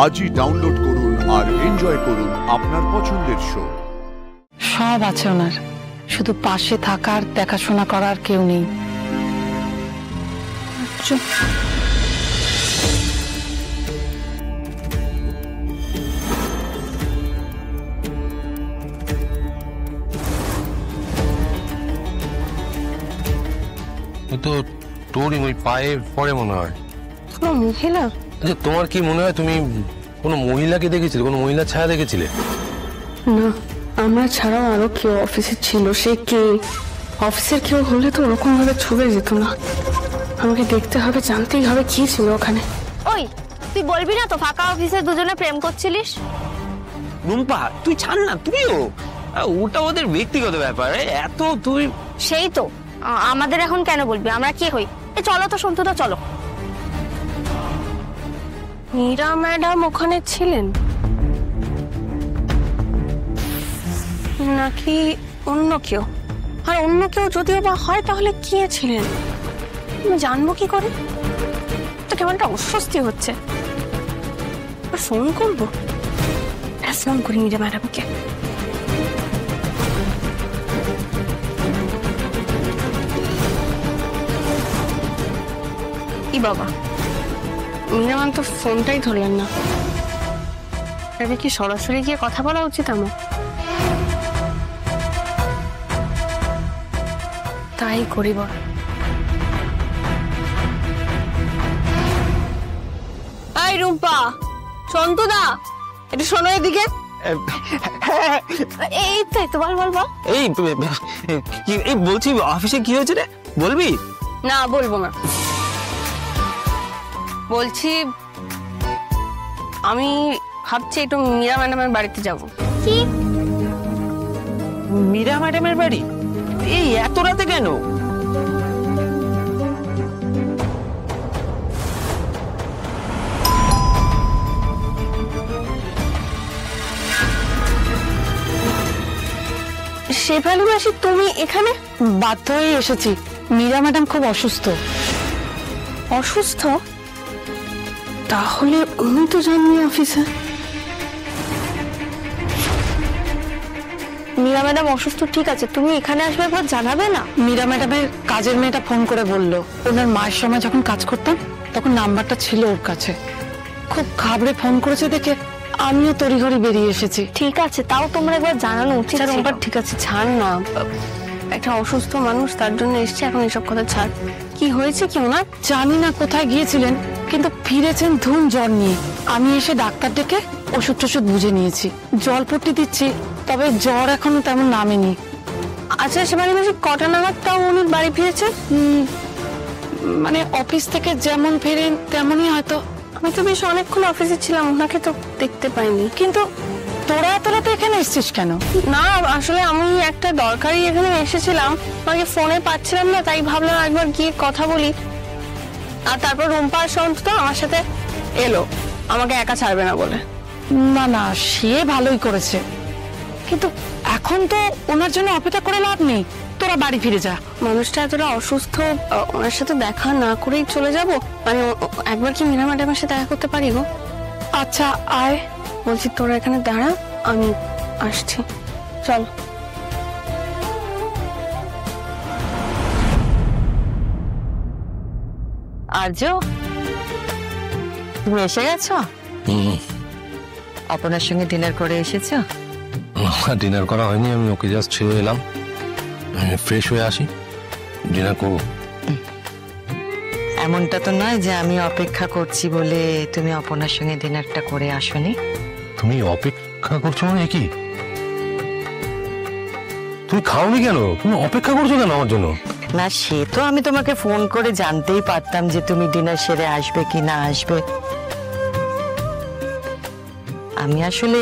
আজই ডাউনলোড করুন আর এনজয় করুন আপনার পছন্দের শো। সব আছে ওনার, শুধু পাশে থাকার দেখাশোনা করার কেউ নেই। তো তোরই ওই পায়ে পড়ে মনে হয়। মহিলা? আচ্ছা, তোমার কি মনে হয় তুমি কোনো মহিলাকে দেখেছিলে, কোনো মহিলার ছায়া দেখেছিলে? না, আমার ছাড়াও আরো কেউ অফিসে ছিল। সে কে? অফিসের কেউ হলে তো ওরকম ভাবে ছুড়ে যেত না। আমাকে দেখতে হবে, জানতেই হবে কি ছিল ওখানে। ওই তুই বলবি না তো ফাঁকা অফিসে দুজনে প্রেম করছিলিস? রুম্পা তুই ছাড় না, তুইও ওটা ওদের ব্যক্তিগত ব্যাপার। এত তুই সেই তো আমাদের এখন কেন বলবি? আমরা কি হই? চলো তো সন্তুদা, চলো। মীরা ম্যাডাম ওখানে ছিলেন নাকি অন্য কেউ? আর অন্য কেউ যদিও বা হয় তাহলে কে ছিলেন আমি জানবো কি করে? তো কেমন একটা অস্বস্তি হচ্ছে। ফোন করবো, ফোন করি মীরা ম্যাডামকে। ই বাবা, মীরা ম্যাম তো ফোনটাই ধরলেন না। তবে কি সরাসরি গিয়ে কথা বলা উচিত আমার? তাই করি বল। এই রুম্পা, সন্তুদা, একটু শোনো এদিকে। এই তো বল বল বল। এই বলছি অফিসে কি হয়েছে রে, বলবি? না, বলবো না। বলছি আমি ভাবছি একটু মীরা ম্যাডামের বাড়িতে যাব। কি? মীরা ম্যাডামের বাড়ি এই এত রাতে কেন? শেফালি মাসি, তুমি এখানে? বাধ্য হয়ে এসেছি, মীরা ম্যাডাম খুব অসুস্থ। অসুস্থ? তাহলে উনি তো যাননি অফিসে। মীরা ম্যাডাম অসুস্থ, ঠিক আছে, তুমি এখানে আসবে একবার জানাবে না? মীরা ম্যাডামের কাজের মেয়েটা ফোন করে বলল, ওনার মায়ের সময় যখন কাজ করতাম তখন নাম্বারটা ছিল ওর কাছে। খুব ঘাবড়ে ফোন করেছে দেখে আমিও তড়িঘড়ি বেরিয়ে এসেছি। ঠিক আছে, তাও তোমরা একবার জানানো উচিত ছিল। ঠিক আছে, ছাড় না, একটা অসুস্থ মানুষ, তার জন্য এসছে, এখন এসব কথা ছাড়। কি হয়েছে কি ওনার? জানি না কোথায় গিয়েছিলেন, কিন্তু ফিরেছেন ধুম জ্বর নিয়ে। আমি এসে ডাক্তার ডেকে ওষুধ টষুধ বুঝে নিয়েছি, জলপট্টি দিচ্ছি, তবে জ্বর এখনো তেমন নামেনি। আচ্ছা, সেবারে মাসে কটা নাগাদ তাও উনি বাড়ি ফিরেছে? মানে অফিস থেকে যেমন ফেরেন তেমনই হয়তো। আমি তো বেশ অনেকক্ষণ অফিসে ছিলাম, ওনাকে তো দেখতে পাইনি। কিন্তু তোরা এত রাতে এখানে এসেছিস কেন? না, আসলে আমি একটা দরকারি এখানে এসেছিলাম, আমাকে ফোনে পাচ্ছিলাম না, তাই ভাবলাম একবার গিয়ে কথা বলি। আর তারপর রুম্পা সন্ত আমার সাথে এলো, আমাকে একা ছাড়বে না বলে। না না, সে ভালোই করেছে, কিন্তু এখন তো ওনার জন্য অপেক্ষা করে লাভ নেই, তোরা বাড়ি ফিরে যা। মানুষটা এতটা অসুস্থ, ওনার সাথে দেখা না করেই চলে যাব? মানে একবার কি মীরা ম্যাডামের সাথে দেখা করতে পারি গো? আচ্ছা আয়, বলছি তোরা এখানে দাঁড়া, আমি আসছি, চল। আর্য, তুমি এসে গেছো? আপনার সঙ্গে ডিনার করে এসেছো? ডিনার করা হয়নি, আমি ওকে জাস্ট ছেড়ে এলাম, ফ্রেশ হয়ে আসি, ডিনার করবো। এমনটা তো নয় যে আমি অপেক্ষা করছি বলে তুমি আপনার সঙ্গে ডিনারটা করে আসোনি। তুমি অপেক্ষা করছো মানে কি? তুমি খাওনি কেন? তুমি অপেক্ষা করছো কেন আমার জন্য? না, সে তো আমি তোমাকে ফোন করে জানতেই পারতাম যে তুমি ডিনার সেরে আসবে কি না আসবে। আমি আসলে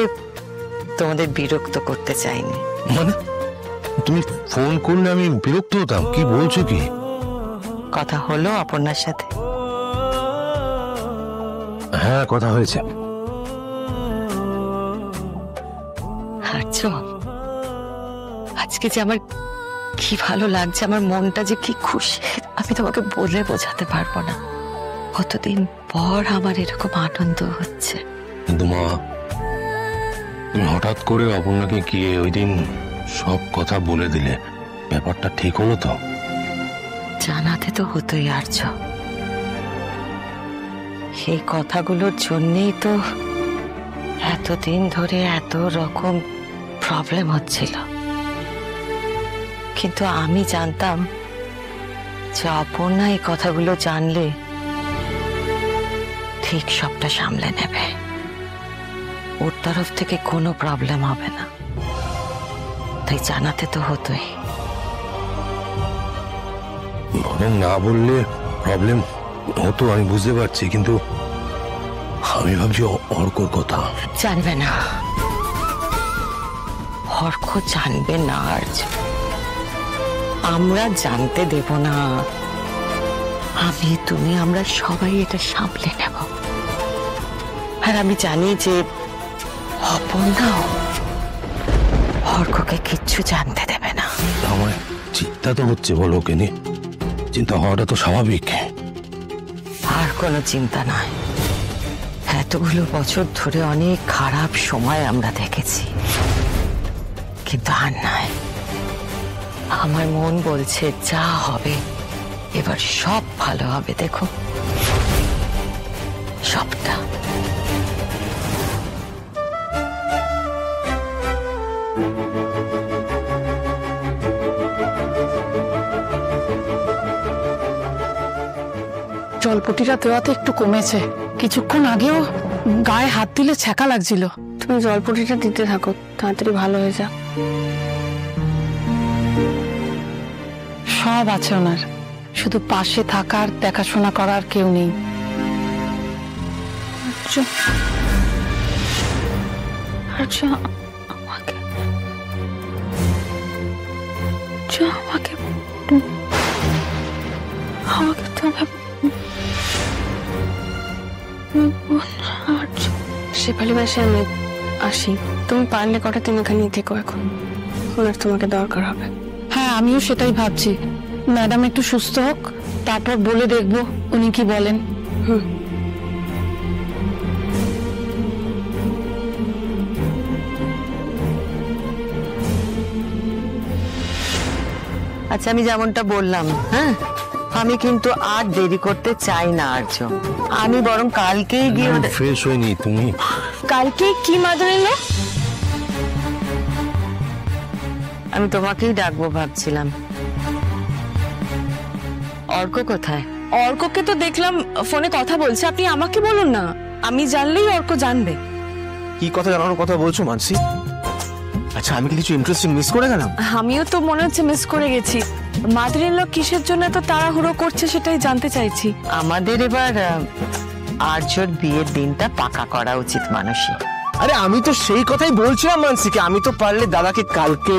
তোমাদের বিরক্ত করতে চাইনি। মানে তুমি ফোন করলে আমি বিরক্ত হতাম? কি বলছো কি? কথা হলো আপনার সাথে? হ্যাঁ, কথা হয়েছে। আচ্ছা, আজকে যে আমার কি ভালো লাগছে, আমার মনটা যে কি খুশি, আমি তোমাকে বলে বোঝাতে পারবো না। কতদিন পর আমার এরকম আনন্দ হচ্ছে। কিন্তু মা, তুমি হঠাৎ করে অপর্ণাকে গিয়ে ওই দিন সব কথা বলে দিলে, ব্যাপারটা ঠিক হলো তো? জানাতে তো হতোই আর্য। এই কথাগুলোর জন্যই তো এতদিন ধরে এত রকম প্রবলেম হচ্ছিল। কিন্তু আমি জানতাম যে অপর্ণা এই কথাগুলো জানলে ঠিক সবটা সামলে নেবে, ওর তরফ থেকে কোনো প্রবলেম হবে না। তাই জানাতে তো হতোই। বরং না বললে প্রবলেম হতো, আমি বুঝতে পারছি, কিন্তু আমি ভাবছি অর্কর কথা। জানবে না, অর্ক জানবে না আর্য। আমরা জানতে দেব না। আমি, তুমি, আমরা সবাই এটা সামলে নেব। আর আমি জানি যে অপর্ণাও অর্ককে কিচ্ছু জানতে দেবে না। আমার চিন্তা তো হচ্ছে, বলো ওকে নিয়ে চিন্তা হওয়াটা তো স্বাভাবিক। আর কোনো চিন্তা নয়। এতগুলো বছর ধরে অনেক খারাপ সময় আমরা দেখেছি, কিন্তু আর নয়। আমার মন বলছে যা হবে এবার সব ভালো হবে। দেখো, সবটা। জলপটিটা দেওয়াতে একটু কমেছে। কিছুক্ষণ আগেও গায়ে হাত দিলে ছ্যাঁকা লাগছিল। তুমি জলপটিটা দিতে থাকো, তাড়াতাড়ি ভালো হয়ে যা। সব আছে ওনার, শুধু পাশে থাকার, দেখাশোনা করার কেউ নেই। আচ্ছা আচ্ছা, আমাকে আমাকে আমাকে শেফালি মাসে আমি আসি, তুমি পারলে কটা দিন এখানেই থেকো। এখন ওনার তোমাকে দরকার হবে। হ্যাঁ, আমিও সেটাই ভাবছি। ম্যাডাম একটু সুস্থ হোক, তারপর বলে দেখবো উনি কি বলেন। আচ্ছা, আমি যেমনটা বললাম, হ্যাঁ, আমি কিন্তু আর দেরি করতে চাই না আর্য। আমি বরং কালকেই গিয়ে ফ্রেশ হয়নি তুমি? কালকে কি মাদার এলো? আমি তোমাকেই ডাকবো ভাবছিলাম। অর্ক কোথায়? অর্ককে তো দেখলাম ফোনে কথা বলছে, আপনি আমাকে বলুন না। আমি জানলেই অর্ক জানবে। কি কথা জানানোর কথা বলছো মানসি? আচ্ছা, আমি কি কিছু ইন্টারেস্টিং মিস করে গেলাম? আমিও তো মনে হচ্ছে মিস করে গেছি। মাদার ইন ল কিসের জন্য এত তাড়াহুড়ো করছে সেটাই জানতে চাইছি। আমাদের এবার আর্যর বিয়ের দিনটা পাকা করা উচিত মানসী। আরে আমি তো সেই কথাই বলছিলাম মানসিকে। আমি তো পারলে দাদাকে কালকে